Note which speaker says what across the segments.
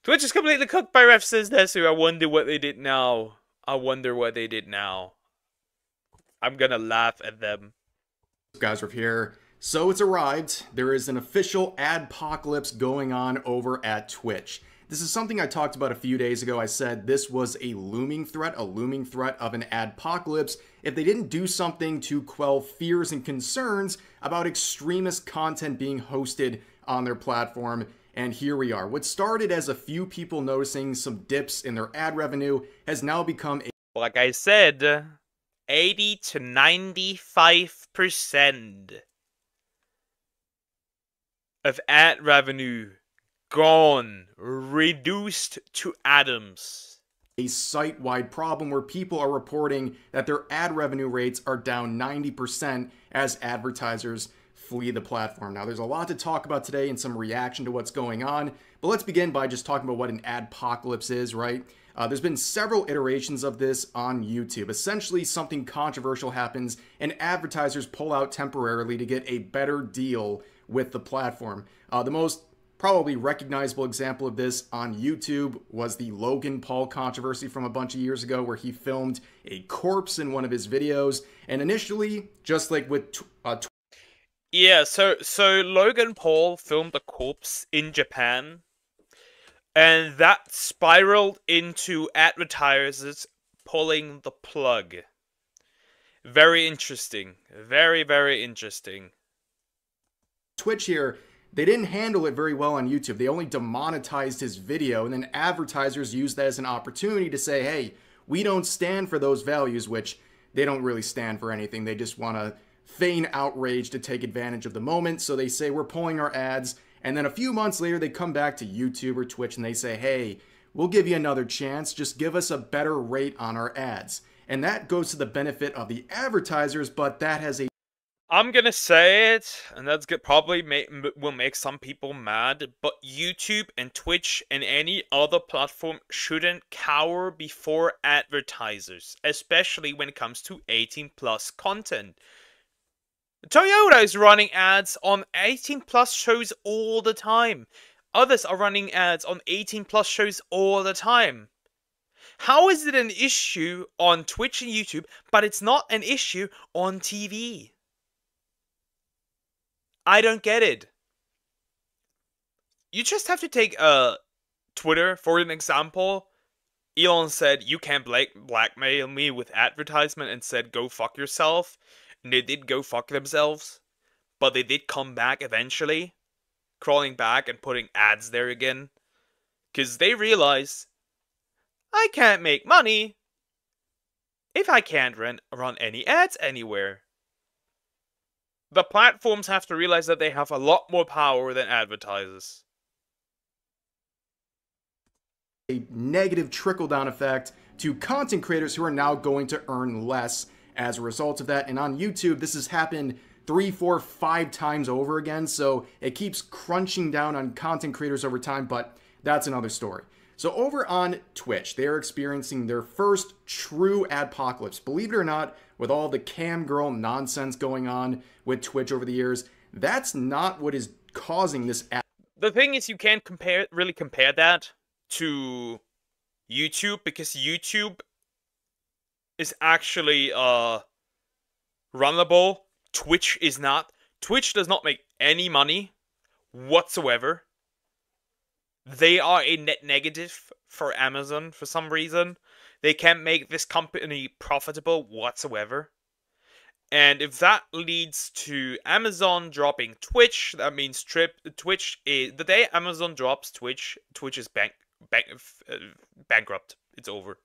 Speaker 1: Twitch is completely cooked by Ref says Nesu. I wonder what they did now. I wonder what they did now. I'm gonna laugh at them.
Speaker 2: Guys, we're here. So it's arrived. There is an official adpocalypse going on over at Twitch. This is something I talked about a few days ago. I said this was a looming threat of an adpocalypse if they didn't do something to quell fears and concerns about extremist content being hosted on their platform. And here we are. What started as a few people noticing some dips in their ad revenue has now become a...
Speaker 1: Like I said, 80 to 95% of ad revenue gone, reduced to atoms.
Speaker 2: A site-wide problem where people are reporting that their ad revenue rates are down 90% as advertisers flee the platform. Now, there's a lot to talk about today and some reaction to what's going on, but let's begin by just talking about what an adpocalypse is, right? There's been several iterations of this on YouTube. Essentially, something controversial happens and advertisers pull out temporarily to get a better deal with the platform. The most probably recognizable example of this on YouTube was the Logan Paul controversy from a bunch of years ago where he filmed a corpse in one of his videos. And initially, just like with
Speaker 1: yeah, so Logan Paul filmed a corpse in Japan, and that spiraled into advertisers pulling the plug. Very interesting. Very, very interesting.
Speaker 2: Twitch here, they didn't handle it very well on YouTube. They only demonetized his video, and then advertisers used that as an opportunity to say, hey, we don't stand for those values, which they don't really stand for anything. They just want to feign outrage to take advantage of the moment. So they say, we're pulling our ads. And then a few months later, they come back to YouTube or Twitch and they say, hey, we'll give you another chance. Just give us a better rate on our ads. And that goes to the benefit of the advertisers, but that has a...
Speaker 1: I'm gonna say it, and that's good. Probably will make some people mad, but YouTube and Twitch and any other platform shouldn't cower before advertisers, especially when it comes to 18+ content. Toyota is running ads on 18+ shows all the time. Others are running ads on 18+ shows all the time. How is it an issue on Twitch and YouTube, but it's not an issue on TV? I don't get it. You just have to take Twitter for an example. Elon said, you can't blackmail me with advertisement, and said, go fuck yourself. And they did go fuck themselves. But they did come back eventually. Crawling back and putting ads there again. Because they realize, I can't make money if I can't run any ads anywhere. The platforms have to realize that they have a lot more power than advertisers.
Speaker 2: A negative trickle-down effect to content creators who are now going to earn less as a result of that. And on YouTube, this has happened 3, 4, 5 times over again. So it keeps crunching down on content creators over time, but that's another story. So over on Twitch, they are experiencing their first true adpocalypse. Believe it or not, with all the cam girl nonsense going on with Twitch over the years, that's not what is causing this.
Speaker 1: The thing is, you can't really compare that to YouTube, because YouTube is actually runnable. Twitch is not. Twitch does not make any money whatsoever. They are a net negative for Amazon for some reason. They can't make this company profitable whatsoever. And if that leads to Amazon dropping Twitch, that means Twitch is... The day Amazon drops Twitch, Twitch is bankrupt. It's over.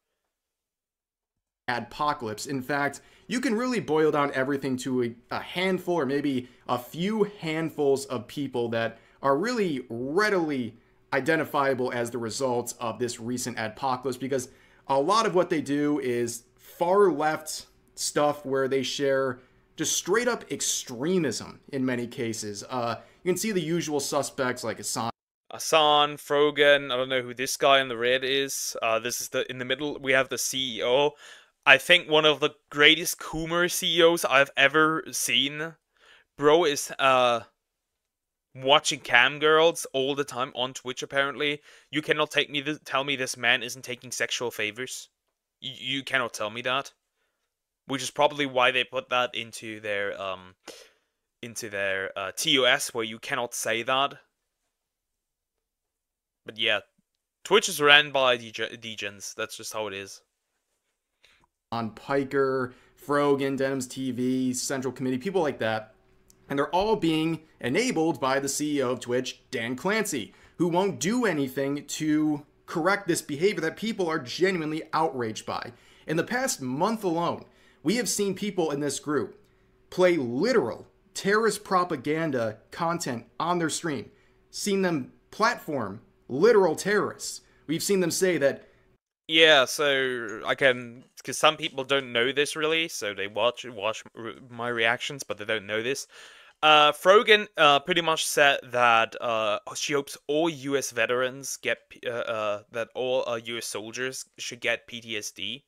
Speaker 2: Adpocalypse. In fact, you can really boil down everything to a handful or maybe a few handfuls of people that are really readily identifiable as the results of this recent adpocalypse, because a lot of what they do is far left stuff where they share just straight up extremism in many cases. You can see the usual suspects like Hassan,
Speaker 1: Frogan, I don't know who this guy in the red is. This is in the middle, we have the CEO. I think one of the greatest Coomer CEOs I've ever seen. Bro is, watching cam girls all the time on Twitch. Apparently, you cannot tell me this man isn't taking sexual favors. You cannot tell me that. Which is probably why they put that into their TOS, where you cannot say that. But yeah, Twitch is ran by degens. That's just how it is.
Speaker 2: On Piker, Frogan, Denims TV, Central Committee, people like that. And they're all being enabled by the CEO of Twitch, Dan Clancy, who won't do anything to correct this behavior that people are genuinely outraged by. In the past month alone, we have seen people in this group play literal terrorist propaganda content on their stream, seen them platform literal terrorists. We've seen them say that.
Speaker 1: Yeah, so I can, because some people don't know this really, so they watch my reactions, but they don't know this. Frogan pretty much said that she hopes all U.S. veterans get that all U.S. soldiers should get PTSD.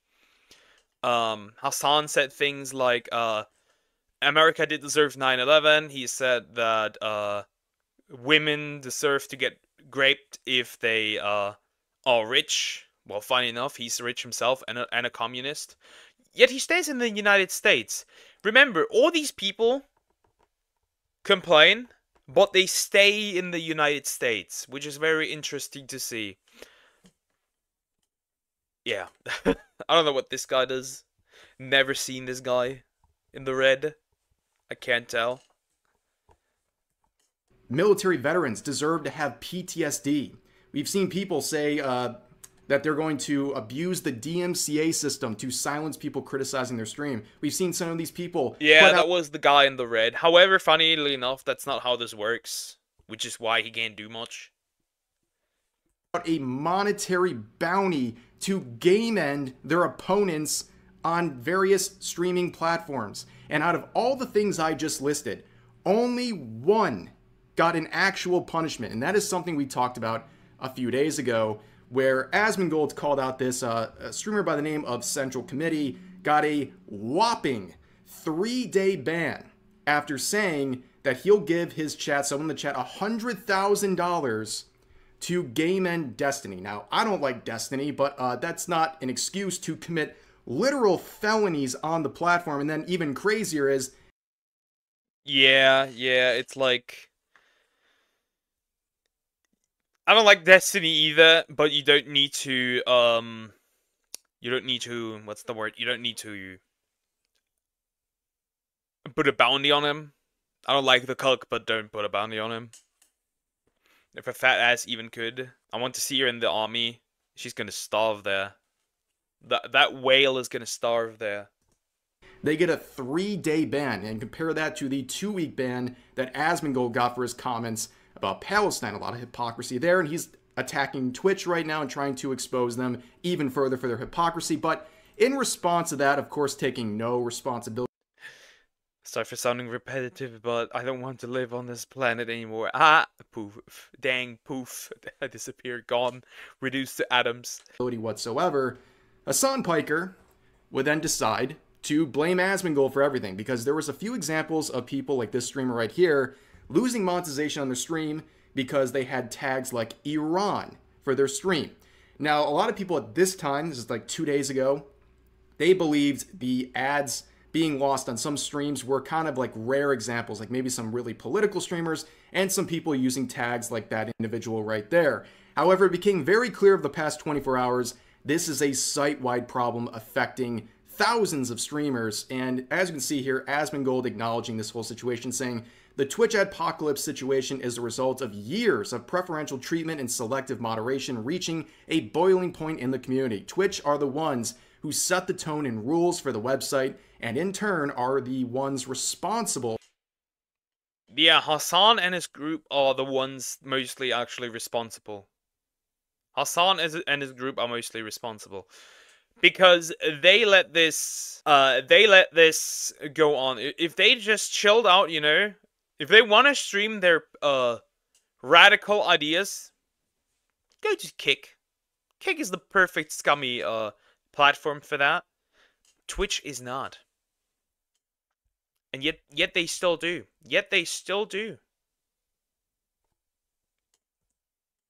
Speaker 1: Hassan said things like America did deserve 9/11. He said that women deserve to get raped if they are rich. Well, funny enough, he's rich himself and a communist. Yet he stays in the United States. Remember, all these people complain, but they stay in the United States, which is very interesting to see. Yeah. I don't know what this guy does. Never seen this guy in the red. I can't tell.
Speaker 2: Military veterans deserve to have PTSD. We've seen people say that they're going to abuse the DMCA system to silence people criticizing their stream. We've seen some of these people.
Speaker 1: Yeah, that was the guy in the red. However, funnily enough, that's not how this works, which is why he can't do much.
Speaker 2: A monetary bounty to game end their opponents on various streaming platforms. And out of all the things I just listed, only one got an actual punishment. And that is something we talked about a few days ago, where Asmongold called out this a streamer by the name of Central Committee got a whopping 3-day ban after saying that he'll give his chat, someone in the chat, $100,000 to game end Destiny. Now, I don't like Destiny, but that's not an excuse to commit literal felonies on the platform. And then even crazier is...
Speaker 1: Yeah, it's like... I don't like Destiny either, but you don't need to, what's the word? You don't need to put a bounty on him. I don't like the Culk, but don't put a bounty on him. If a fat ass even could. I want to see her in the army. She's gonna starve there. That whale is gonna starve there.
Speaker 2: They get a 3-day ban, and compare that to the 2-week ban that Asmongold got for his comments about Palestine. A lot of hypocrisy there, and he's attacking Twitch right now and trying to expose them even further for their hypocrisy. But in response to that, of course, taking no responsibility.
Speaker 1: Sorry for sounding repetitive, but I don't want to live on this planet anymore. Ah, poof. Dang, poof. I disappeared, gone, reduced to atoms.
Speaker 2: Whatsoever. Hassan Piker would then decide to blame Asmongold for everything, because there was a few examples of people like this streamer right here losing monetization on their stream because they had tags like Iran for their stream. Now, a lot of people at this time, this is like 2 days ago, they believed the ads being lost on some streams were kind of like rare examples, like maybe some really political streamers and some people using tags like that individual right there. However, it became very clear over the past 24 hours, this is a site-wide problem affecting thousands of streamers. And as you can see here, Asmongold acknowledging this whole situation, saying, the Twitch Adpocalypse situation is the result of years of preferential treatment and selective moderation reaching a boiling point in the community. Twitch are the ones who set the tone and rules for the website, and in turn are the ones responsible.
Speaker 1: Yeah, Hassan and his group are the ones mostly actually responsible. Hassan and his group are mostly responsible. Because they let this go on. If they just chilled out, you know, if they want to stream their radical ideas, go to Kick. Kick is the perfect scummy platform for that. Twitch is not. And yet they still do. Yet they still do.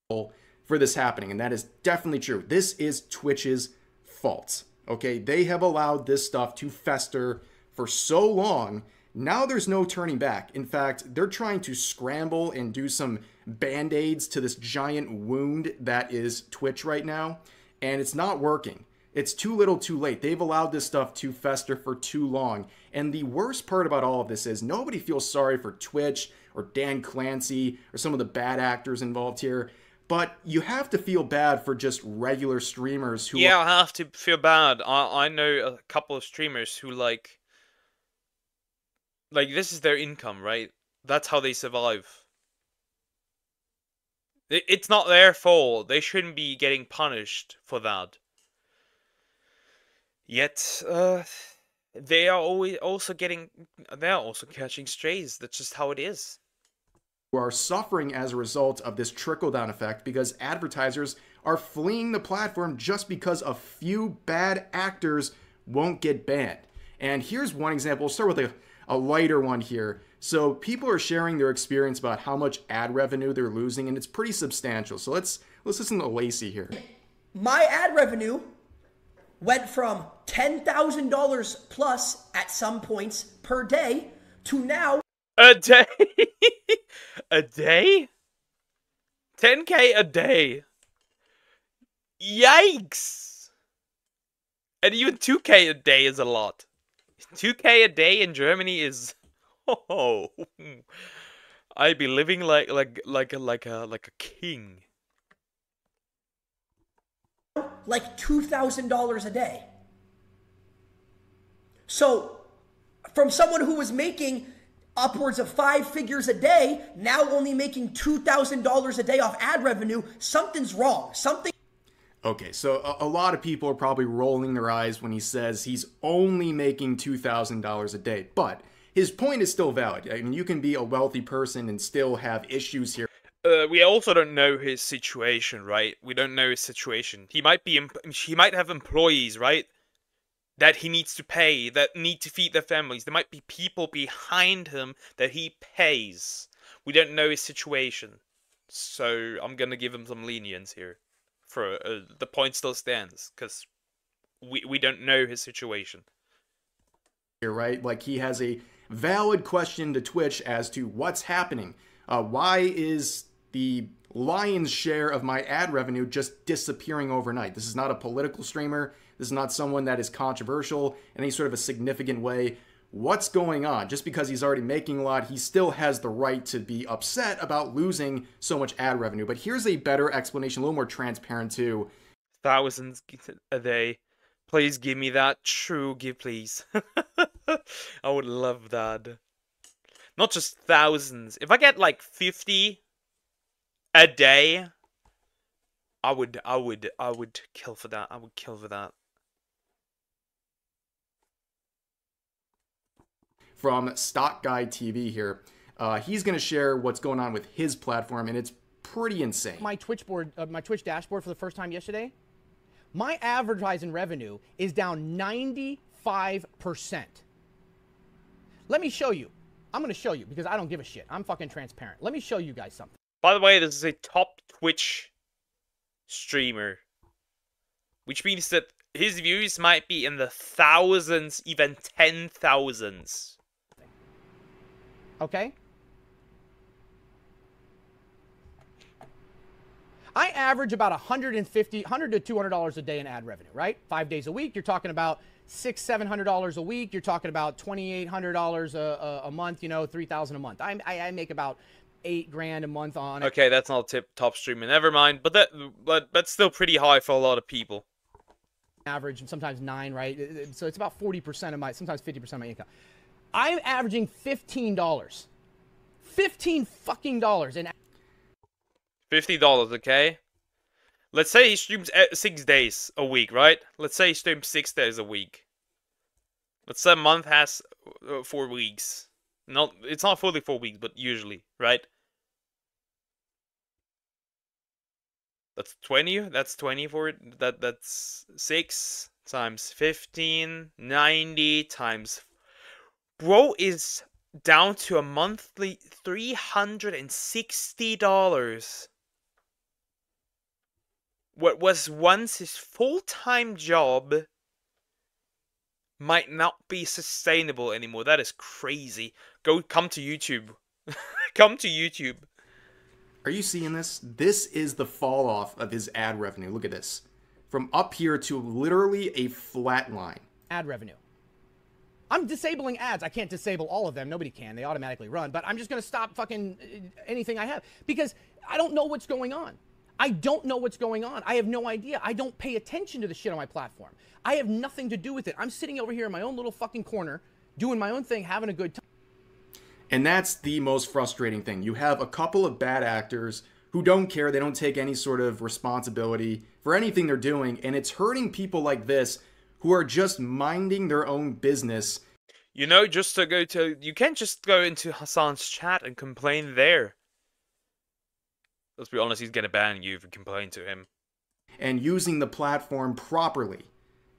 Speaker 2: for this happening, and that is definitely true. This is Twitch's fault. Okay, they have allowed this stuff to fester for so long. Now there's no turning back. In fact, they're trying to scramble and do some band-aids to this giant wound that is Twitch right now, and it's not working. It's too little too late. They've allowed this stuff to fester for too long. And the worst part about all of this is nobody feels sorry for Twitch or Dan Clancy or some of the bad actors involved here. But you have to feel bad for just regular streamers who...
Speaker 1: Yeah, I have to feel bad. I know a couple of streamers who, like, this is their income, right? That's how they survive. It's not their fault. They shouldn't be getting punished for that. Yet, they are they're also catching strays. That's just how it is.
Speaker 2: Who are suffering as a result of this trickle-down effect because advertisers are fleeing the platform just because a few bad actors won't get banned. And here's one example. We'll start with a lighter one here. So people are sharing their experience about how much ad revenue they're losing, and it's pretty substantial. So let's listen to Lacey here.
Speaker 3: My ad revenue went from $10,000 plus at some points per day to now...
Speaker 1: A day? A day? 10K a day. Yikes! And even 2K a day is a lot. 2K a day in Germany is... Oh, I'd be living like a king.
Speaker 3: Like $2,000 a day. So, from someone who was making upwards of 5 figures a day, now only making $2,000 a day off ad revenue, something's wrong.
Speaker 2: Okay, so a lot of people are probably rolling their eyes when he says he's only making $2,000 a day, but his point is still valid. I mean, you can be a wealthy person and still have issues here.
Speaker 1: We also don't know his situation, right? We don't know his situation. He might have employees, right? That he needs to pay, that need to feed their families. There might be people behind him that he pays. We don't know his situation. So I'm gonna give him some lenience here. For the point still stands, because we don't know his situation.
Speaker 2: Here, right? Like, he has a valid question to Twitch as to what's happening. Why is the lion's share of my ad revenue just disappearing overnight? This is not a political streamer. This is not someone that is controversial in any sort of a significant way. What's going on? Just because he's already making a lot, he still has the right to be upset about losing so much ad revenue. But here's a better explanation, a little more transparent too.
Speaker 1: Thousands a day. Please give me that. Please. I would love that. Not just thousands. If I get like 50 a day, I would kill for that. I would kill for that.
Speaker 2: From Stock Guy TV here. He's going to share what's going on with his platform, and it's pretty insane.
Speaker 4: My Twitch dashboard for the first time yesterday. My advertising revenue is down 95%. Let me show you. I'm going to show you because I don't give a shit. I'm fucking transparent. Let me show you guys something.
Speaker 1: By the way, this is a top Twitch streamer, which means that his views might be in the thousands, even 10,000s.
Speaker 4: Okay? I average about $100 to $200 a day in ad revenue, right? 5 days a week. You're talking about $600-700 a week. You're talking about $2,800 a month. You know, $3,000 a month. I make about $8,000 a month on it.
Speaker 1: Okay, that's not a top streamer. Never mind. But that's still pretty high for a lot of people.
Speaker 4: Average and sometimes 9, right? So it's about 40% of my, sometimes 50% of my income. I'm averaging $15. $15 fucking dollars in.
Speaker 1: $50, okay? Let's say he streams 6 days a week, right? Let's say he streams 6 days a week. Let's say a month has 4 weeks. No, it's not fully 4 weeks, but usually, right? That's 20. That's 20 for it. That's 6 times 15, 90 times. Bro is down to a monthly $360. what was once his full-time job might not be sustainable anymore. That is crazy. Come to YouTube. Come to YouTube.
Speaker 2: Are you seeing this? This is the fall off of his ad revenue. Look at this. From up here to literally a flat line.
Speaker 4: Ad revenue. I'm disabling ads. I can't disable all of them. Nobody can. They automatically run. But I'm just going to stop fucking anything I have because I don't know what's going on. I don't know what's going on. I have no idea. I don't pay attention to the shit on my platform. I have nothing to do with it. I'm sitting over here in my own little fucking corner, doing my own thing, having a good time.
Speaker 2: And that's the most frustrating thing. You have a couple of bad actors who don't care. They don't take any sort of responsibility for anything they're doing. And it's hurting people like this who are just minding their own business.
Speaker 1: You know, just to go to... You can't just go into Hassan's chat and complain there. Let's be honest, he's gonna ban you if you complain to him.
Speaker 2: And using the platform properly.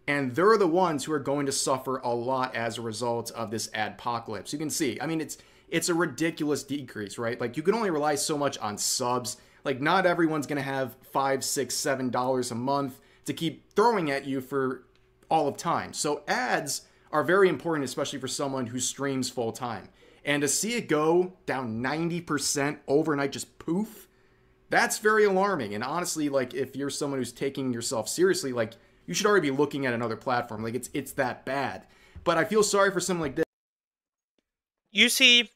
Speaker 2: And they're the ones who are going to suffer a lot as a result of this adpocalypse. You can see, I mean, it's a ridiculous decrease, right? Like, you can only rely so much on subs. Like, not everyone's gonna have $5, $6, $7 a month to keep throwing at you for all of time. So ads are very important, especially for someone who streams full time. And to see it go down 90% overnight, just poof, that's very alarming. And honestly, like, if you're someone who's taking yourself seriously, like, you should already be looking at another platform. Like, it's that bad. But I feel sorry for someone like this.
Speaker 1: You see,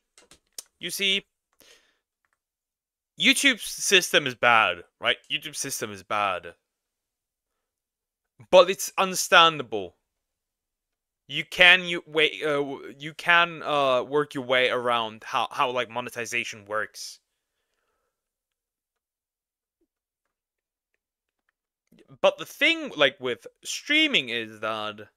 Speaker 1: YouTube's system is bad, right? YouTube's system is bad. But it's understandable. You can work your way around how like monetization works. But the thing like with streaming is that,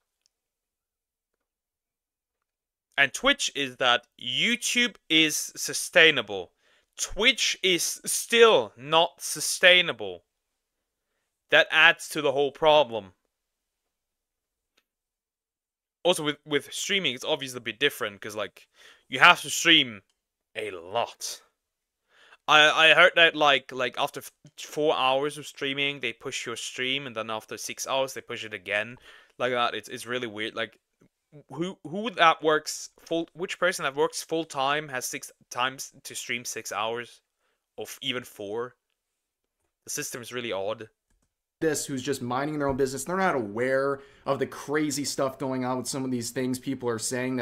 Speaker 1: and Twitch is that YouTube is sustainable. Twitch is still not sustainable. That adds to the whole problem. Also, with streaming, it's obviously a bit different, because, like, you have to stream a lot. I heard that, like after 4 hours of streaming, they push your stream, and then after 6 hours, they push it again. Like that, it's really weird. Like, who that works which person that works full time has 6 times to stream 6 hours, or even 4? The system is really odd.
Speaker 2: Who's just minding their own business. They're not aware of the crazy stuff going on with some of these things people are saying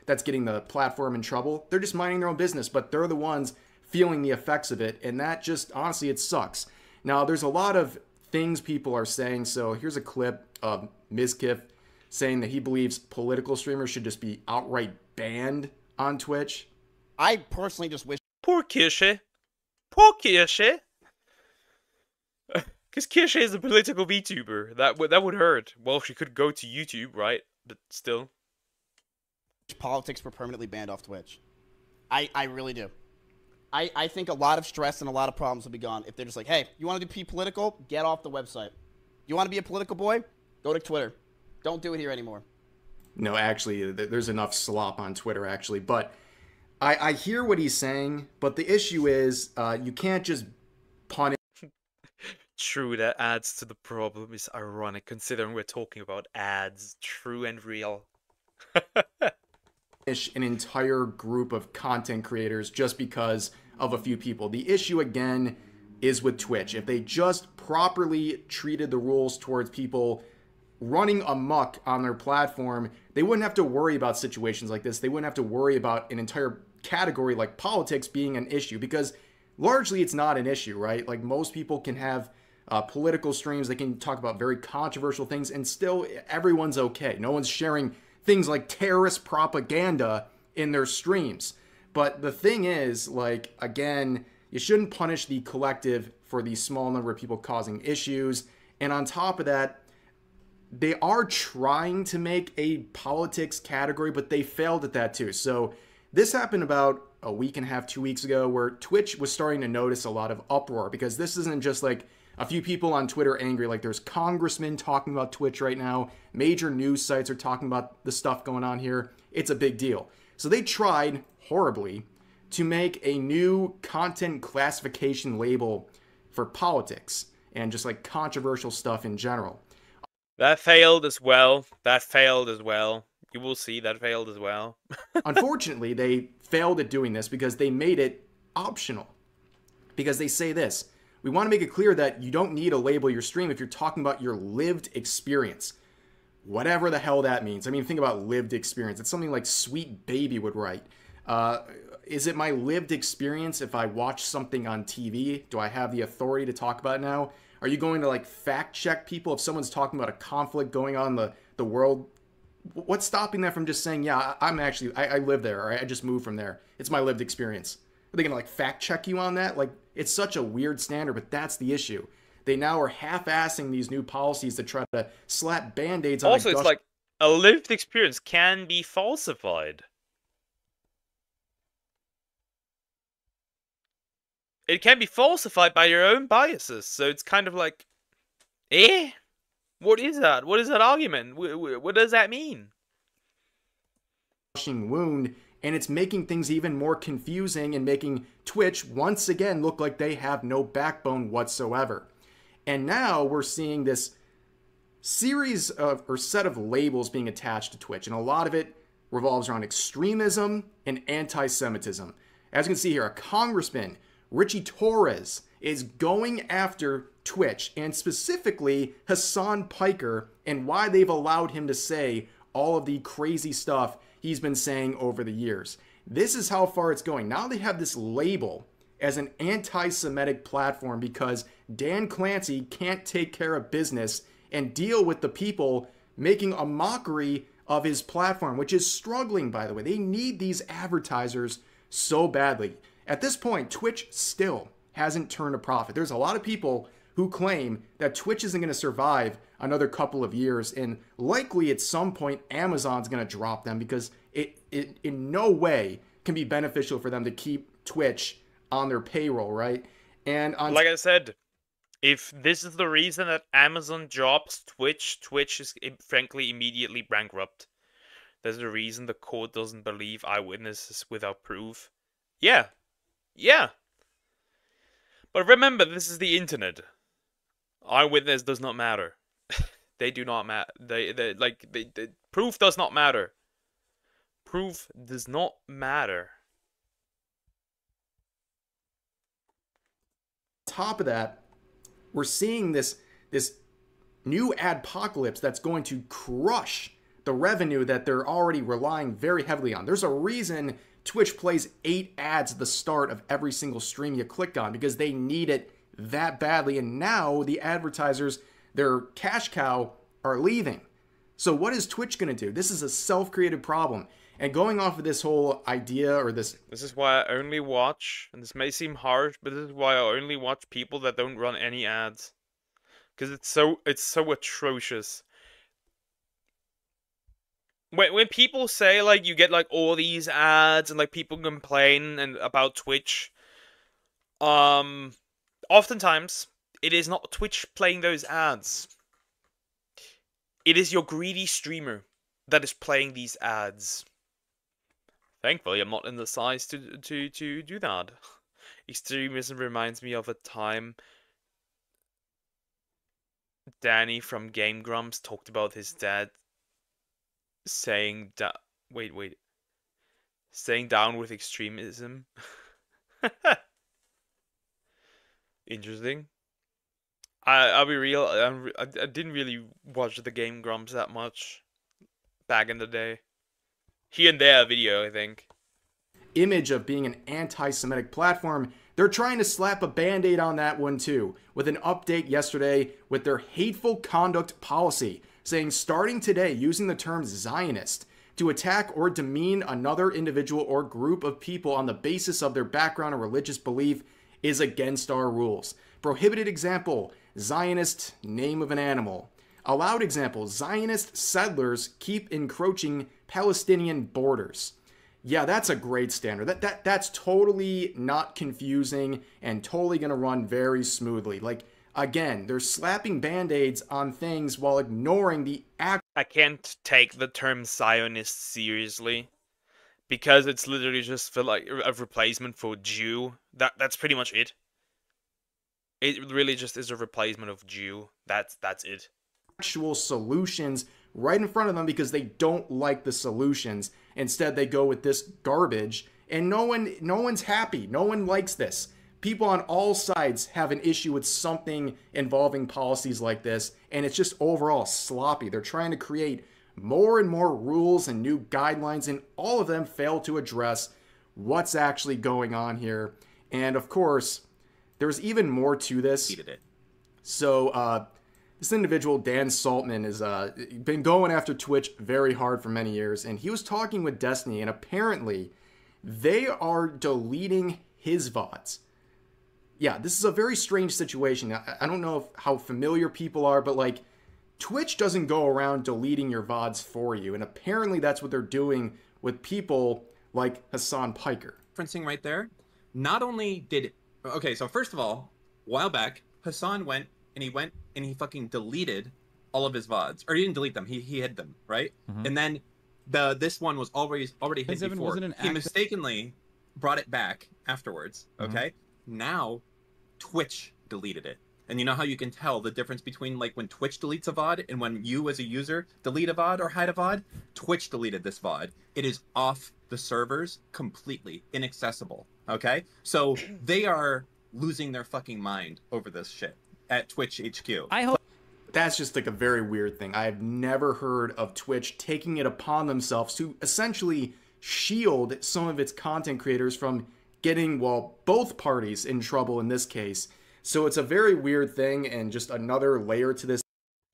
Speaker 2: that's getting the platform in trouble. They're just minding their own business, but they're the ones feeling the effects of it, and that just, honestly, it sucks. Now, there's a lot of things people are saying, so here's a clip of Mizkif saying that he believes political streamers should just be outright banned on Twitch.
Speaker 5: I personally just wish...
Speaker 1: Poor Kirsche. Poor Kirsche. Because Kirsche is a political VTuber. That would hurt. Well, she could go to YouTube, right? But still.
Speaker 5: Politics were permanently banned off Twitch. I really do. I think a lot of stress and a lot of problems will be gone if they're just like, hey, you want to be political? Get off the website. You want to be a political boy? Go to Twitter. Don't do it here anymore.
Speaker 2: No, actually, there's enough slop on Twitter, actually. But I hear what he's saying, but the issue is you can't just punish...
Speaker 1: True, that adds to the problem. Is ironic considering we're talking about ads. True and real.
Speaker 2: An entire group of content creators just because of a few people. The issue, again, is with Twitch. If they just properly treated the rules towards people running amok on their platform, they wouldn't have to worry about situations like this. They wouldn't have to worry about an entire category like politics being an issue, because largely it's not an issue, right? Like, most people can have political streams, they can talk about very controversial things, and still everyone's okay. No one's sharing things like terrorist propaganda in their streams. But the thing is, like, again, you shouldn't punish the collective for the small number of people causing issues. And on top of that, they are trying to make a politics category, but they failed at that too. So this happened about a week and a half, 2 weeks ago, where Twitch was starting to notice a lot of uproar, because this isn't just like a few people on Twitter angry. Like, there's congressmen talking about Twitch right now. Major news sites are talking about the stuff going on here. It's a big deal. So they tried, horribly, to make a new content classification label for politics. and just like controversial stuff in general.
Speaker 1: That failed as well. That failed as well. You will see that failed as well.
Speaker 2: Unfortunately, they failed at doing this because they made it optional. Because they say this: we want to make it clear that you don't need to label your stream if you're talking about your lived experience. Whatever the hell that means. I mean, think about lived experience. It's something like Sweet Baby would write. Is it my lived experience if I watch something on TV? Do I have the authority to talk about it now? Are you going to like fact check people if someone's talking about a conflict going on in the world? What's stopping them from just saying, yeah, I live there, or I just moved from there. It's my lived experience. Are they going to like fact check you on that? Like, it's such a weird standard, but that's the issue. They now are half-assing these new policies to try to slap band-aids on.
Speaker 1: Also, it's like a lived experience can be falsified. It can be falsified by your own biases, so it's kind of like, what is that? What is that argument? What does that mean?
Speaker 2: Wound, and it's making things even more confusing and making Twitch once again look like they have no backbone whatsoever. And now we're seeing this series of, or set of labels being attached to Twitch, and a lot of it revolves around extremism and anti-Semitism. As you can see here, a congressman, Richie Torres, is going after Twitch, and specifically Hassan Piker, and why they've allowed him to say all of the crazy stuff he's been saying over the years. This is how far it's going. Now they have this label as an anti-Semitic platform because Dan Clancy can't take care of business and deal with the people making a mockery of his platform, which is struggling, by the way. They need these advertisers so badly. At this point, Twitch still hasn't turned a profit. There's a lot of people who claim that Twitch isn't going to survive another couple of years, and likely at some point Amazon's going to drop them because it in no way can be beneficial for them to keep Twitch on their payroll, right? And
Speaker 1: like I said, if this is the reason that Amazon drops Twitch, Twitch is frankly immediately bankrupt. There's a reason the court doesn't believe eyewitnesses without proof. Yeah. But remember, this is the internet. Eyewitness does not matter. They do not matter. Proof does not matter. Proof does not matter.
Speaker 2: Top of that, we're seeing this new adpocalypse that's going to crush the revenue that they're already relying very heavily on. There's a reason Twitch plays 8 ads at the start of every single stream you click on, because they need it that badly. And now the advertisers, their cash cow, are leaving. So what is Twitch going to do? This is a self-created problem. And going off of this whole idea, or this
Speaker 1: is why I only watch, and this may seem harsh, but this is why I only watch people that don't run any ads. Because it's so atrocious. When people say, like, you get, like, all these ads, and, like, people complain about Twitch, oftentimes, it is not Twitch playing those ads. It is your greedy streamer that is playing these ads. Thankfully, I'm not in the size to do that. Extremism reminds me of a time Danny from Game Grumps talked about his dad saying saying down with extremism. Interesting. I'll be real. I didn't really watch the Game Grumps that much back in the day. Here and there, a video, I think.
Speaker 2: Image of being an anti-Semitic platform, they're trying to slap a band-aid on that one too, with an update yesterday with their hateful conduct policy, saying starting today, using the term Zionist to attack or demean another individual or group of people on the basis of their background or religious belief is against our rules. Prohibited example, Zionist name of an animal. Allowed example, Zionist settlers keep encroaching Palestinian borders. Yeah, that's a great standard. That's totally not confusing and totally going to run very smoothly. Like, again, they're slapping band-aids on things while ignoring the act.
Speaker 1: I can't take the term Zionist seriously because it's literally just for like a replacement for Jew. That's pretty much it. It really just is a replacement of Jew. That's it.
Speaker 2: Actual solutions right in front of them because they don't like the solutions. Instead, they go with this garbage, and no one's happy. No one likes this. People on all sides have an issue with something involving policies like this, and it's just overall sloppy. They're trying to create more and more rules and new guidelines, and all of them fail to address what's actually going on here. And of course, there's even more to this. So, this individual, Dan Saltman, has been going after Twitch very hard for many years, and he was talking with Destiny, and apparently they are deleting his VODs. Yeah, this is a very strange situation. I don't know how familiar people are, but like, Twitch doesn't go around deleting your VODs for you, and apparently that's what they're doing with people like Hassan Piker.
Speaker 6: Referencing right there, not only did... Okay, so first of all, a while back, Hassan went and he fucking deleted all of his VODs. Or he didn't delete them, he hid them, right? And then this one was already hid before. He mistakenly brought it back afterwards, okay? Now, Twitch deleted it. And you know how you can tell the difference between like when Twitch deletes a VOD and when you as a user delete a VOD or hide a VOD? Twitch deleted this VOD. It is off the servers completely, inaccessible, okay? So they are losing their fucking mind over this shit at Twitch HQ.
Speaker 4: I hope
Speaker 2: that's just like a very weird thing. I've never heard of Twitch taking it upon themselves to essentially shield some of its content creators from getting, well, both parties in trouble in this case. So it's a very weird thing, and just another layer to this.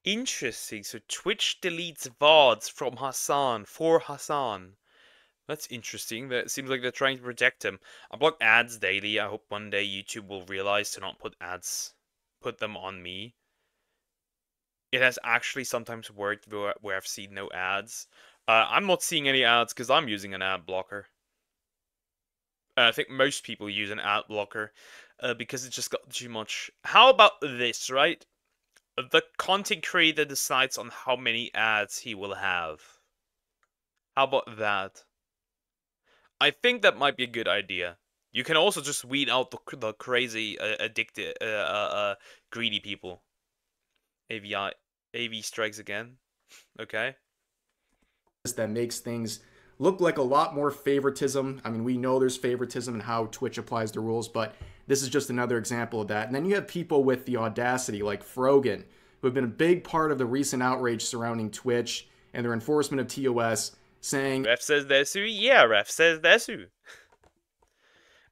Speaker 1: Interesting. So Twitch deletes VODs from Hassan for Hassan. That's interesting. That seems like they're trying to protect him. I block ads daily. I hope one day YouTube will realize to not put them on me. It has actually sometimes worked where I've seen no ads. I'm not seeing any ads because I'm using an ad blocker. I think most people use an ad blocker because it just got too much. How about this, right? The content creator decides on how many ads he will have. How about that? I think that might be a good idea. You can also just weed out the crazy, addicted, greedy people. AV strikes again. Okay.
Speaker 2: That makes things look like a lot more favoritism. I mean, we know there's favoritism in how Twitch applies the rules, but this is just another example of that. And then you have people with the audacity, like Frogan, who have been a big part of the recent outrage surrounding Twitch and their enforcement of TOS, saying,
Speaker 1: Ref says desu? Yeah, Ref says desu.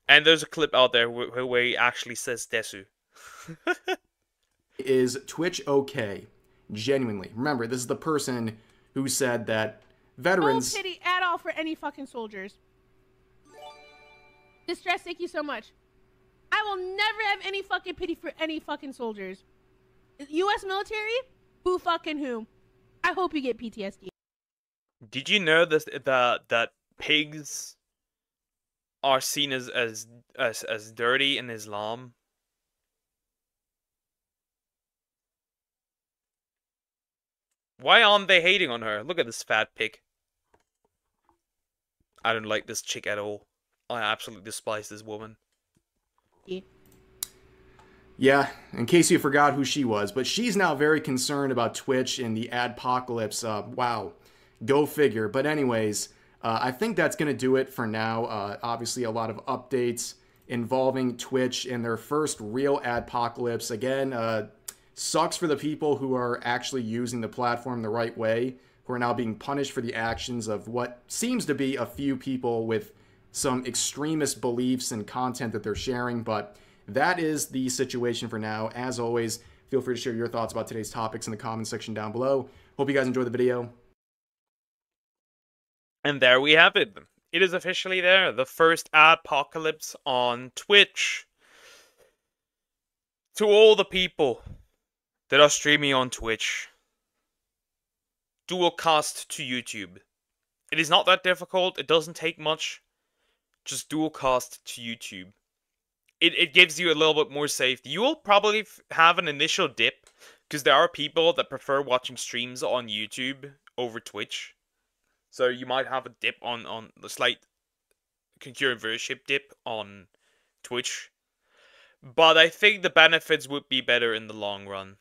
Speaker 1: And there's a clip out there where he actually says desu.
Speaker 2: Is Twitch okay? Genuinely. Remember, this is the person who said that veterans...
Speaker 7: No pity at all for any fucking soldiers. Distress, thank you so much. I will never have any fucking pity for any fucking soldiers. U.S. military? Who fucking who? I hope you get PTSD.
Speaker 1: Did you know that pigs are seen as dirty in Islam? Why aren't they hating on her? Look at this fat pig. I don't like this chick at all. I absolutely despise this woman.
Speaker 2: Yeah, in case you forgot who she was, but she's now very concerned about Twitch and the adpocalypse. Wow, go figure. But anyways, I think that's going to do it for now. Obviously, a lot of updates involving Twitch and their first real adpocalypse. Again, sucks for the people who are actually using the platform the right way, who are now being punished for the actions of what seems to be a few people with some extremist beliefs and content that they're sharing. But that is the situation for now. As always, feel free to share your thoughts about today's topics in the comment section down below. Hope you guys enjoyed the video.
Speaker 1: And there we have it. It is officially there. The first adpocalypse on Twitch. To all the people that are streaming on Twitch, dual cast to YouTube. It is not that difficult. It doesn't take much. Just dual cast to YouTube. It gives you a little bit more safety. You will probably have an initial dip, because there are people that prefer watching streams on YouTube over Twitch. So you might have a dip on the slight concurrent viewership dip on Twitch. But I think the benefits would be better in the long run.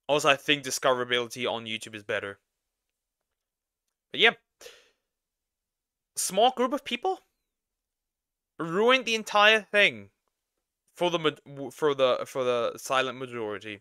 Speaker 1: Also, I think discoverability on YouTube is better. But yeah. Small group of people ruined the entire thing for the silent majority.